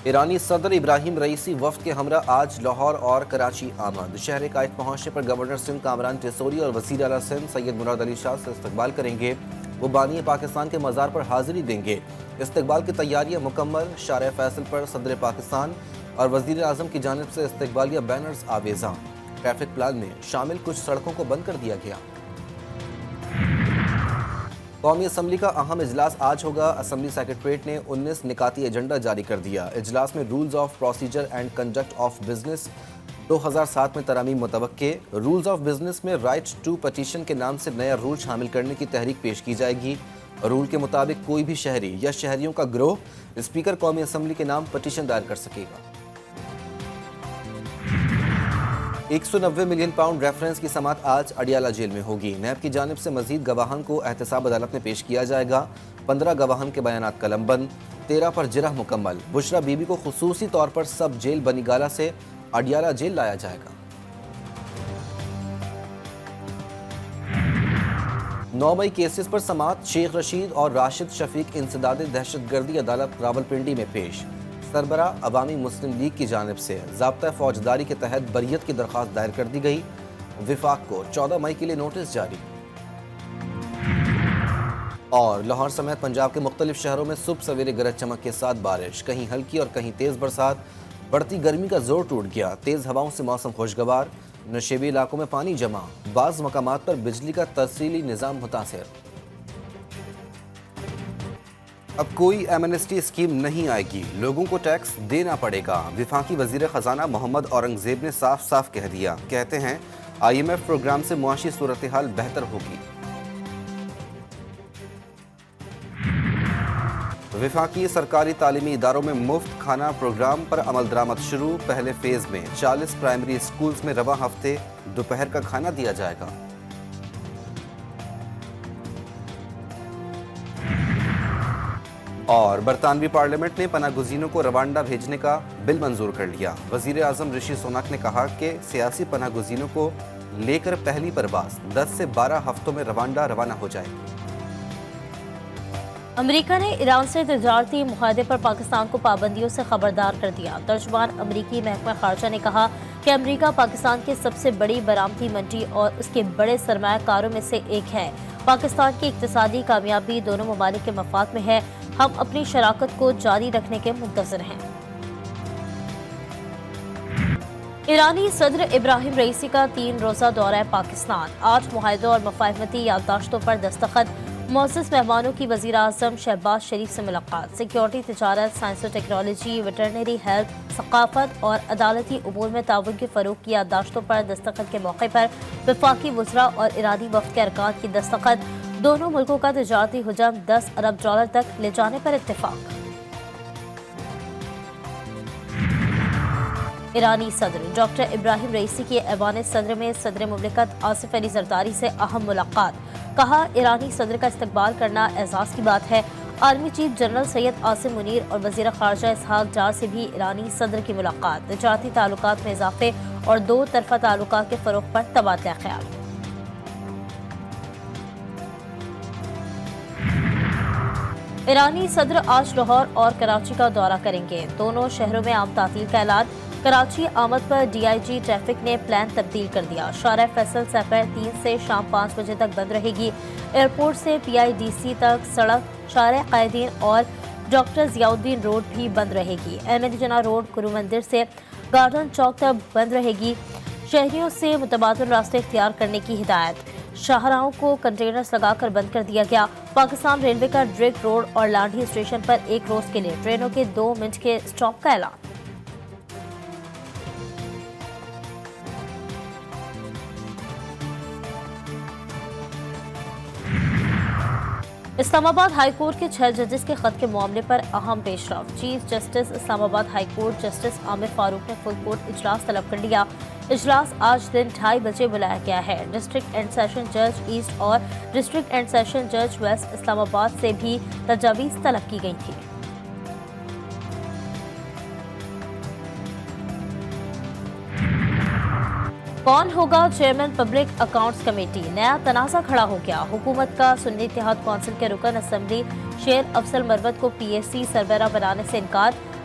ایرانی صدر Ebrahim Raisi وفد کے ہمراہ آج لاہور اور کراچی آمد۔ شہر قائد پہنچنے پر گورنر سندھ کامران ٹیسوری اور وزیر اعلیٰ سندھ سید مراد علی شاہ سے استقبال کریں گے۔ وہ بانی پاکستان کے مزار پر حاضری دیں گے۔ استقبال کی تیاریاں مکمل۔ شارع فیصل پر صدر پاکستان اور وزیر اعظم کی جانب سے استقبالیہ بینرز آویزاں۔ ٹریفک پلان میں شامل کچھ سڑکوں کو بند کر دیا گیا۔ قومی اسمبلی کا اہم اجلاس آج ہوگا۔ اسمبلی سیکریٹریٹ نے 19 نکاتی ایجنڈا جاری کر دیا۔ اجلاس میں rules of procedure and conduct of business 2007 میں ترامیم متوقع۔ رولز آف بزنس میں رائٹ ٹو پٹیشن کے نام سے نیا رول شامل کرنے کی تحریک پیش کی جائے گی۔ رول کے مطابق کوئی بھی شہری یا شہریوں کا گروہ اسپیکر قومی اسمبلی کے نام پٹیشن دائر کر سکے گا۔ 190 ملین پاؤنڈ ریفرنس کی سماعت آج اڈیالہ جیل میں ہوگی۔ نیب کی جانب سے مزید گواہان کو احتساب عدالت میں پیش کیا جائے گا۔ 15 گواہان کے بیانات قلم بند، 13 پر جرح مکمل۔ بشرا بی بی کو خصوصی طور پر سب جیل بنی گالہ سے اڈیالہ جیل لایا جائے گا۔ 9 مئی کیسز پر سماعت، شیخ رشید اور راشد شفیق انسداد دہشت گردی عدالت راولپنڈی میں پیش۔ سربراہ عوامی مسلم لیگ کی جانب سے ضابطہ فوجداری کے تحت بریت کی درخواست دائر کر دی گئی۔ وفاق کو 14 مئی کے لیے نوٹس جاری۔ اور لاہور سمیت پنجاب کے مختلف شہروں میں صبح سویرے گرج چمک کے ساتھ بارش، کہیں ہلکی اور کہیں تیز برسات۔ بڑھتی گرمی کا زور ٹوٹ گیا، تیز ہواؤں سے موسم خوشگوار۔ نشیبی علاقوں میں پانی جمع، بعض مقامات پر بجلی کا ترسیلی نظام متاثر۔ اب کوئی ایمنسٹی اسکیم نہیں آئے گی، لوگوں کو ٹیکس دینا پڑے گا۔ وفاقی وزیر خزانہ محمد اورنگزیب نے صاف صاف کہہ دیا، کہتے ہیں IMF پروگرام سے معاشی صورتحال بہتر ہوگی۔ وفاقی سرکاری تعلیمی اداروں میں مفت کھانا پروگرام پر عمل درآمد شروع۔ پہلے فیز میں 40 پرائمری اسکولز میں رواں ہفتے دوپہر کا کھانا دیا جائے گا۔ اور برطانوی پارلیمنٹ نے پناہ گزینوں کو روانڈا بھیجنے کا بل منظور کر لیا۔ وزیر اعظم رشی سوناک نے کہا کہ سیاسی پناہ گزینوں کو لے کر پہلی پرواز 10 سے 12 ہفتوں میں روانڈا روانہ ہو جائے گی۔ امریکہ نے ایران سے تجارتی معاہدے پر پاکستان کو پابندیوں سے خبردار کر دیا۔ ترجمان امریکی محکمہ خارجہ نے کہا کہ امریکہ پاکستان کی سب سے بڑی برآمدی منڈی اور اس کے بڑے سرمایہ کاروں میں سے ایک ہے۔ پاکستان کی اقتصادی کامیابی دونوں ممالک کے مفاد میں ہے۔ ہم اپنی شراکت کو جاری رکھنے کے منتظر ہیں۔ ایرانی صدر ابراہیم رئیسی کا 3 روزہ دورہ پاکستان۔ 8 معاہدوں اور مفاہمتی یادداشتوں پر دستخط۔ معزز مہمانوں کی وزیر اعظم شہباز شریف سے ملاقات۔ سیکیورٹی، تجارت، سائنس و ٹیکنالوجی، ویٹرنری ہیلتھ، ثقافت اور عدالتی امور میں تعاون کے فروغ کی یادداشتوں پر دستخط کے موقع پر وفاقی وزراء اور ایرانی وفد کے ارکان کی دستخط۔ دونوں ملکوں کا تجارتی حجم $10 ارب تک لے جانے پر اتفاق۔ ایرانی صدر ڈاکٹر ابراہیم رئیسی کی ایوان صدر میں صدر مملکت آصف علی زرداری سے اہم ملاقات۔ کہا ایرانی صدر کا استقبال کرنا اعزاز کی بات ہے۔ Army chief general Syed Asim Munir اور وزیر خارجہ اسحاق ڈار سے بھی ایرانی صدر کی ملاقات۔ تجارتی تعلقات میں اضافے اور 2 طرفہ تعلقات کے فروغ پر تبادلہ خیال۔ ایرانی صدر آج لاہور اور کراچی کا دورہ کریں گے۔ دونوں شہروں میں عام تعطیل کا اعلان۔ کراچی آمد پر DIG ٹریفک نے پلان تبدیل کر دیا۔ شارع فیصل سپر 3 سے شام 5 بجے تک بند رہے گی۔ ایئرپورٹ سے PIDC تک سڑک، شارع قائدین اور ڈاکٹر ضیاء الدین روڈ بھی بند رہے گی۔ احمد جناح روڈ گرو مندر سے گارڈن چوک تک بند رہے گی۔ شہریوں سے متبادل راستے اختیار کرنے کی ہدایت۔ شاہراہوں کو کنٹینرز لگا کر بند کر دیا گیا۔ پاکستان ریلوے کا ڈریک روڈ اور لانڈھی اسٹیشن پر 1 روز کے لیے ٹرینوں کے 2 منٹ کے اسٹاپ کا اعلان۔ اسلام آباد ہائی کورٹ کے 6 ججز کے خط کے معاملے پر اہم پیش رفت۔ چیف جسٹس اسلام آباد ہائی کورٹ جسٹس عامر فاروق نے فل کورٹ اجلاس طلب کر لیا۔ اجلاس آج دن 2:30 بجے بلایا گیا ہے۔ ڈسٹرکٹ اینڈ سیشن جج ایسٹ اور ڈسٹرکٹ اینڈ سیشن جج ویسٹ اسلام آباد سے بھی تجاویز طلب کی گئی تھی۔ کون ہوگا چیئرمین پبلک اکاؤنٹس کمیٹی؟ نیا تنازع کھڑا ہو گیا۔ حکومت کا سنی اتحاد کونسل کے رکن اسمبلی شیر افضل مروت کو PAC سربراہ بنانے سے انکار۔